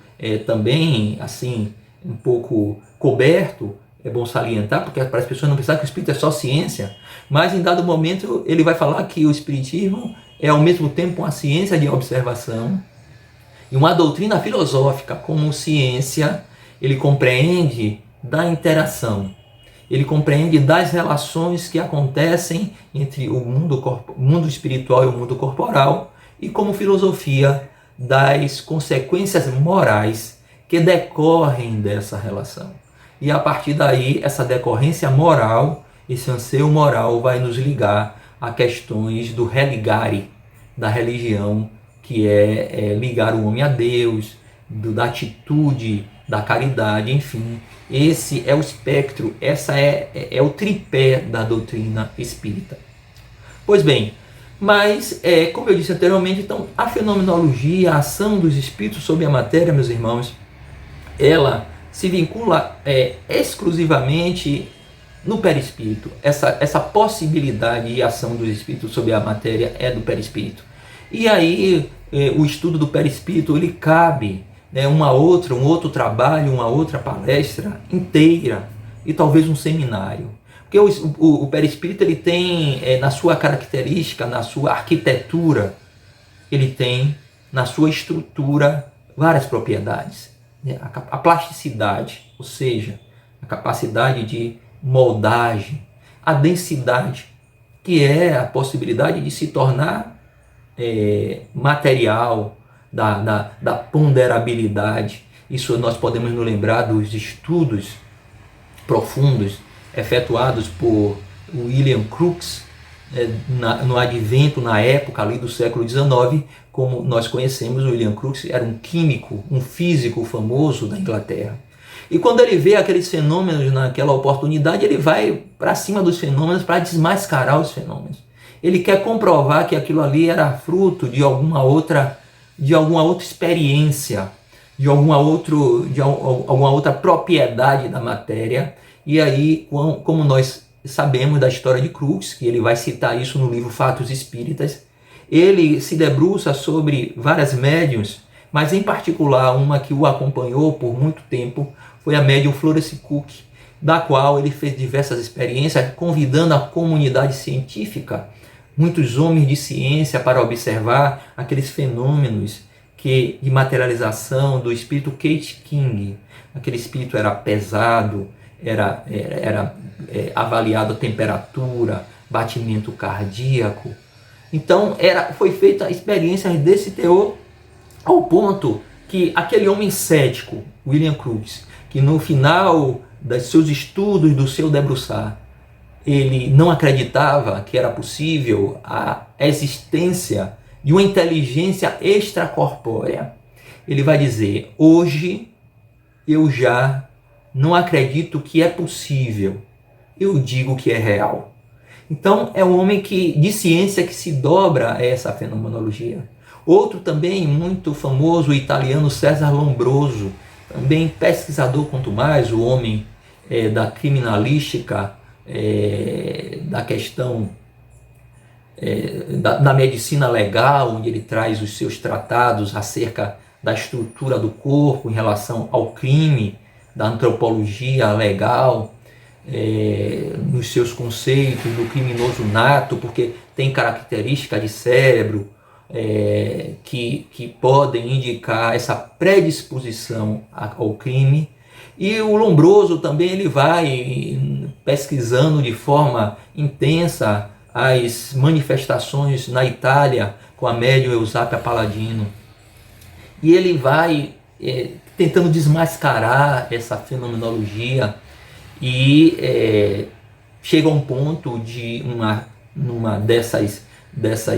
[SPEAKER 1] também assim um pouco coberto. É bom salientar, porque para as pessoas não pensarem que o espírito é só ciência, mas em dado momento ele vai falar que o espiritismo é ao mesmo tempo uma ciência de observação e uma doutrina filosófica. Como ciência, ele compreende da interação, ele compreende das relações que acontecem entre o mundo espiritual e o mundo corporal, e como filosofia das consequências morais que decorrem dessa relação. E a partir daí, essa decorrência moral, esse anseio moral vai nos ligar a questões do religare, da religião, que é ligar o homem a Deus, da atitude, da caridade, enfim. Esse é o espectro, essa é o tripé da doutrina espírita. Pois bem, mas, como eu disse anteriormente, então, a fenomenologia, a ação dos espíritos sobre a matéria, meus irmãos, ela se vincula exclusivamente no perispírito. Essa possibilidade de ação dos espíritos sobre a matéria é do perispírito. E aí, o estudo do perispírito, ele cabe, né, um outro trabalho, uma outra palestra inteira, e talvez um seminário. Porque o perispírito, ele tem, na sua característica, na sua arquitetura, ele tem na sua estrutura várias propriedades. A plasticidade, ou seja, a capacidade de moldagem, a densidade, que é a possibilidade de se tornar material, da ponderabilidade. Isso nós podemos nos lembrar dos estudos profundos efetuados por William Crookes no advento, na época ali do século XIX. Como nós conhecemos, o William Crookes era um químico, um físico famoso da Inglaterra. E quando ele vê aqueles fenômenos naquela oportunidade, ele vai para cima dos fenômenos para desmascarar os fenômenos. Ele quer comprovar que aquilo ali era fruto de alguma outra experiência, de alguma outra propriedade da matéria. E aí, como nós sabemos da história de Crookes, que ele vai citar isso no livro Fatos Espíritas, ele se debruça sobre várias médiuns, mas em particular uma que o acompanhou por muito tempo foi a médium Florence Cook, da qual ele fez diversas experiências, convidando a comunidade científica, muitos homens de ciência, para observar aqueles fenômenos de materialização do espírito Kate King. Aquele espírito era pesado, era avaliado a temperatura, batimento cardíaco. Então foi feita experiências desse teor, ao ponto que aquele homem cético, William Crookes, que no final dos seus estudos, do seu debruçar, ele não acreditava que era possível a existência de uma inteligência extracorpórea. Ele vai dizer: hoje eu já não acredito que é possível, eu digo que é real. Então é um homem de ciência que se dobra a essa fenomenologia. Outro também muito famoso, o italiano César Lombroso, também pesquisador quanto mais, o homem da criminalística, da questão da medicina legal, onde ele traz os seus tratados acerca da estrutura do corpo em relação ao crime, da antropologia legal, nos seus conceitos do criminoso nato, porque tem características de cérebro que podem indicar essa predisposição ao crime. E o Lombroso também, ele vai pesquisando de forma intensa as manifestações na Itália com a médium Eusápia Paladino. E ele vai tentando desmascarar essa fenomenologia e chega a um ponto de numa dessas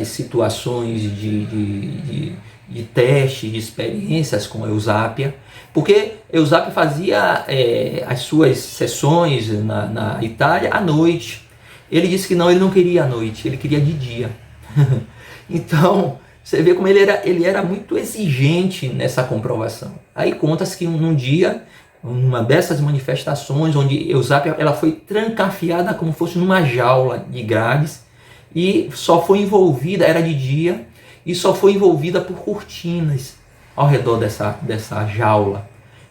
[SPEAKER 1] situações de teste, de experiências com Eusápia, porque Eusápia fazia as suas sessões na Itália à noite. Ele disse que ele não queria à noite, ele queria de dia. Então, você vê como ele era muito exigente nessa comprovação. Aí conta-se que num dia, uma dessas manifestações, onde Eusápia ela foi trancafiada como fosse numa jaula de grades, e só foi envolvida, era de dia, e só foi envolvida por cortinas ao redor dessa jaula.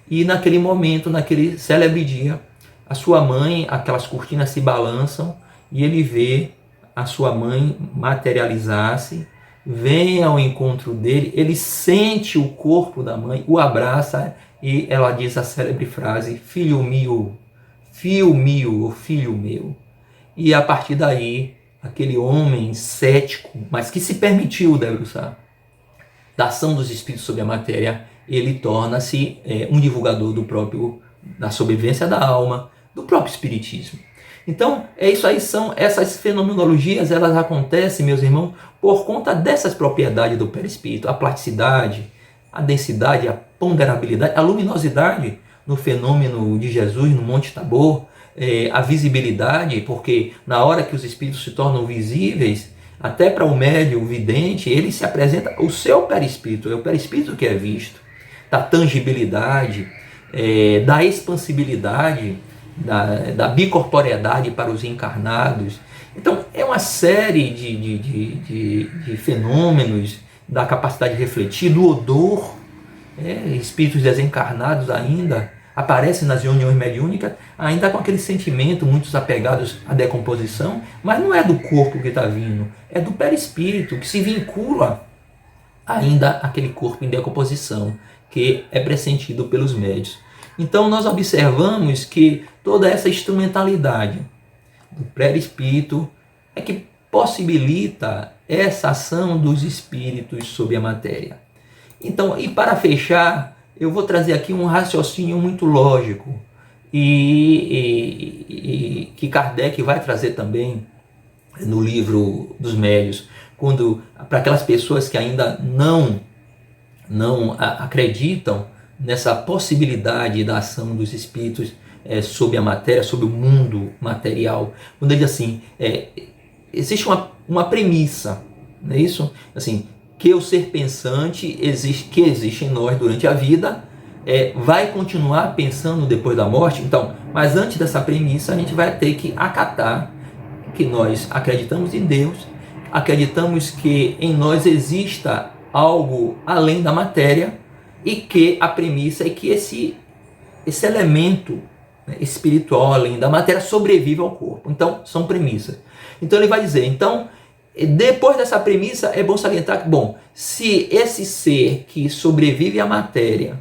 [SPEAKER 1] E naquele momento, naquele célebre dia, a sua mãe, aquelas cortinas se balançam, e ele vê a sua mãe materializar-se, vem ao encontro dele, ele sente o corpo da mãe, o abraça, e ela diz a célebre frase: filho meu, filho meu. E a partir daí, aquele homem cético, mas que se permitiu debruçar da ação dos espíritos sobre a matéria, ele torna-se um divulgador da sobrevivência da alma, do próprio espiritismo. Então, é isso aí, são essas fenomenologias, elas acontecem, meus irmãos, por conta dessas propriedades do perispírito, a plasticidade, a densidade, a ponderabilidade, a luminosidade no fenômeno de Jesus no Monte Tabor, a visibilidade, porque na hora que os espíritos se tornam visíveis, até para o médium, o vidente, ele se apresenta o seu perispírito, é o perispírito que é visto, da tangibilidade, da expansibilidade, da bicorporeidade para os encarnados. Então é uma série de fenômenos, da capacidade de refletir, do odor. Espíritos desencarnados ainda aparecem nas reuniões mediúnicas, ainda com aquele sentimento, muitos apegados à decomposição, mas não é do corpo que está vindo, é do perispírito, que se vincula ainda àquele corpo em decomposição, que é pressentido pelos médiuns. Então nós observamos que toda essa instrumentalidade do perispírito é que possibilita essa ação dos espíritos sobre a matéria. Então, e para fechar, eu vou trazer aqui um raciocínio muito lógico e que Kardec vai trazer também no livro dos Médiuns, quando para aquelas pessoas que ainda não acreditam nessa possibilidade da ação dos espíritos sobre a matéria, sobre o mundo material, quando ele diz assim, existe uma premissa, não é isso? Assim, que o ser pensante que existe em nós durante a vida vai continuar pensando depois da morte. Então, mas antes dessa premissa, a gente vai ter que acatar que nós acreditamos em Deus, acreditamos que em nós exista algo além da matéria e que a premissa é que esse elemento espiritual além da matéria sobrevive ao corpo. Então, são premissas. Então ele vai dizer, então, depois dessa premissa, é bom salientar que, bom, se esse ser que sobrevive à matéria,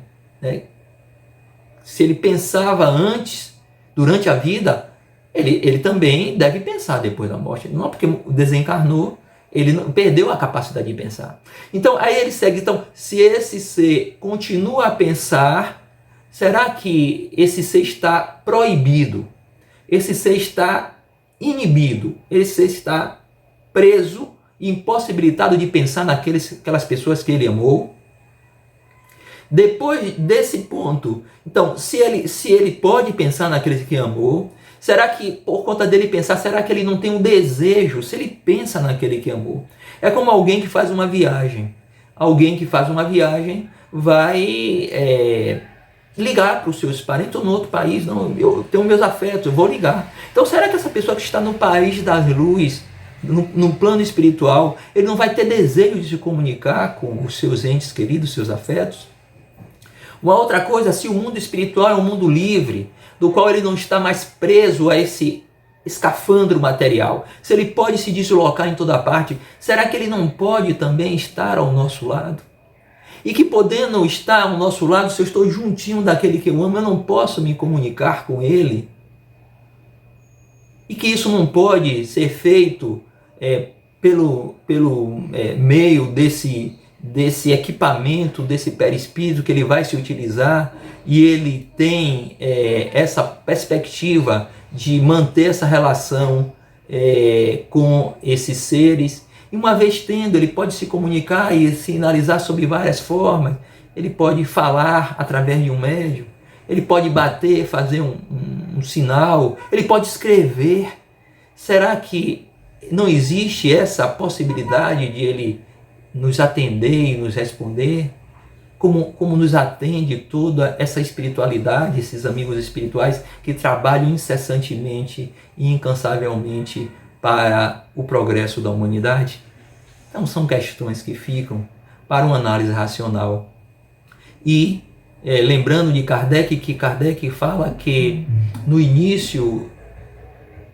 [SPEAKER 1] se ele pensava antes, durante a vida, ele também deve pensar depois da morte. Não porque desencarnou, ele não, perdeu a capacidade de pensar. Então, aí ele segue. Então, se esse ser continua a pensar, será que esse ser está proibido? Esse ser está inibido? Esse ser está preso, impossibilitado de pensar naquelas pessoas que ele amou? Depois desse ponto, então, se ele pode pensar naqueles que amou, será que, por conta dele pensar, será que ele não tem um desejo? Se ele pensa naquele que amou. É como alguém que faz uma viagem. Alguém que faz uma viagem vai ligar para os seus parentes ou no outro país. Não, eu tenho meus afetos, eu vou ligar. Então, será que essa pessoa que está no país das luzes, no plano espiritual, ele não vai ter desejo de se comunicar com os seus entes queridos, seus afetos? Uma outra coisa, se o mundo espiritual é um mundo livre, do qual ele não está mais preso a esse escafandro material, se ele pode se deslocar em toda parte, será que ele não pode também estar ao nosso lado? E que podendo estar ao nosso lado, se eu estou juntinho daquele que eu amo, eu não posso me comunicar com ele? E que isso não pode ser feito pelo meio desse equipamento, desse perispírito que ele vai se utilizar, e ele tem essa perspectiva de manter essa relação com esses seres. E uma vez tendo, ele pode se comunicar e sinalizar sob várias formas. Ele pode falar através de um médium, ele pode bater, fazer um sinal, ele pode escrever. Será que não existe essa possibilidade de ele nos atender e nos responder? Como nos atende toda essa espiritualidade, esses amigos espirituais que trabalham incessantemente e incansavelmente para o progresso da humanidade? Então são questões que ficam para uma análise racional. E lembrando de Kardec, que Kardec fala que no início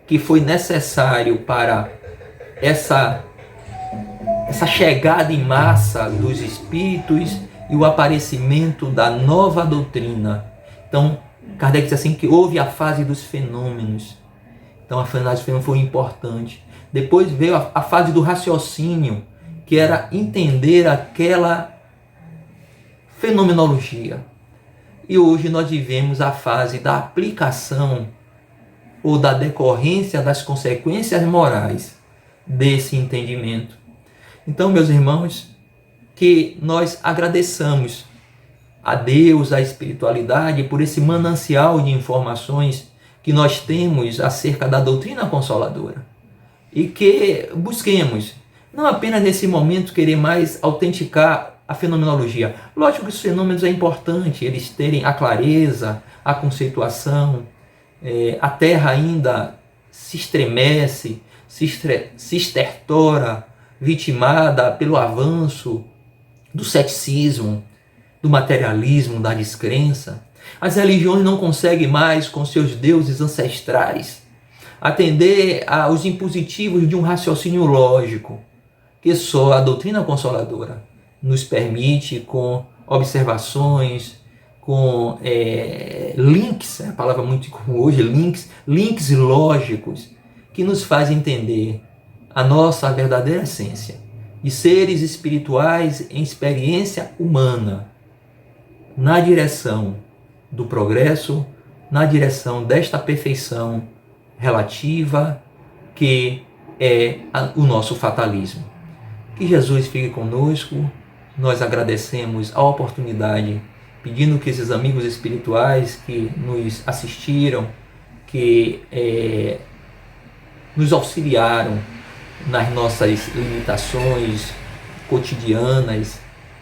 [SPEAKER 1] que foi necessário para essa chegada em massa dos espíritos e o aparecimento da nova doutrina. Então, Kardec diz assim que houve a fase dos fenômenos. Então, a fase dos fenômenos foi importante. Depois veio a fase do raciocínio, que era entender aquela fenomenologia. E hoje nós vivemos a fase da aplicação ou da decorrência das consequências morais desse entendimento. Então, meus irmãos, que nós agradeçamos a Deus, a espiritualidade, por esse manancial de informações que nós temos acerca da doutrina consoladora. E que busquemos, não apenas nesse momento, querer mais autenticar a fenomenologia. Lógico que os fenômenos é importante, eles terem a clareza, a conceituação. A Terra ainda se estremece, se estertora, vitimada pelo avanço do ceticismo, do materialismo, da descrença. As religiões não conseguem mais, com seus deuses ancestrais, atender aos impositivos de um raciocínio lógico, que só a doutrina consoladora nos permite, com observações, com links, a palavra muito comum hoje, links lógicos, que nos fazem entender a nossa verdadeira essência, de seres espirituais em experiência humana, na direção do progresso, na direção desta perfeição relativa que é o nosso fatalismo. Que Jesus fique conosco. Nós agradecemos a oportunidade, pedindo que esses amigos espirituais que nos assistiram, que nos auxiliaram nas nossas limitações cotidianas,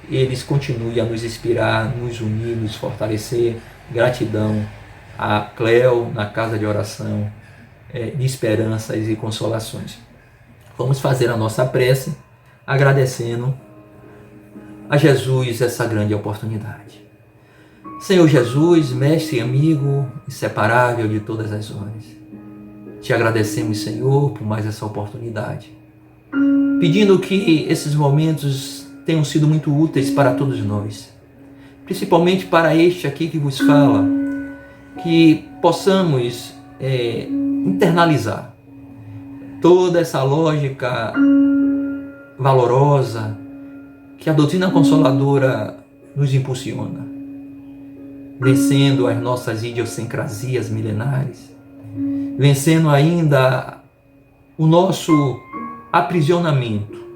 [SPEAKER 1] eles continuem a nos inspirar, nos unir, nos fortalecer. Gratidão a Cleo na casa de oração, de esperanças e consolações. Vamos fazer a nossa prece agradecendo a Jesus essa grande oportunidade. Senhor Jesus, mestre e amigo inseparável de todas as horas, te agradecemos, Senhor, por mais essa oportunidade, pedindo que esses momentos tenham sido muito úteis para todos nós, principalmente para este aqui que vos fala, que possamos internalizar toda essa lógica valorosa que a doutrina consoladora nos impulsiona, vencendo as nossas idiosincrasias milenares, vencendo ainda o nosso aprisionamento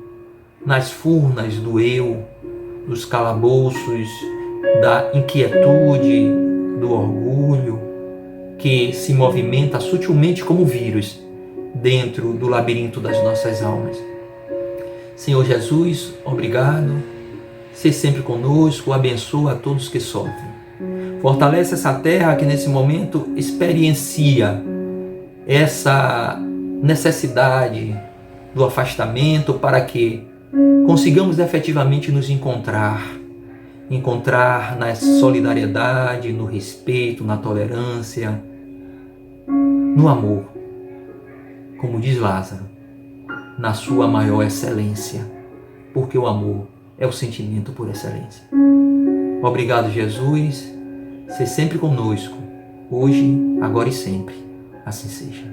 [SPEAKER 1] nas furnas do eu, dos calabouços, da inquietude, do orgulho, que se movimenta sutilmente como vírus dentro do labirinto das nossas almas. Senhor Jesus, obrigado. Seja sempre conosco, abençoa a todos que sofrem. Fortalece essa terra que nesse momento experiencia essa necessidade do afastamento, para que consigamos efetivamente nos encontrar na solidariedade, no respeito, na tolerância, no amor, como diz Lázaro, na sua maior excelência, porque o amor é o sentimento por excelência. Obrigado, Jesus, ser sempre conosco, hoje, agora e sempre. Assim seja.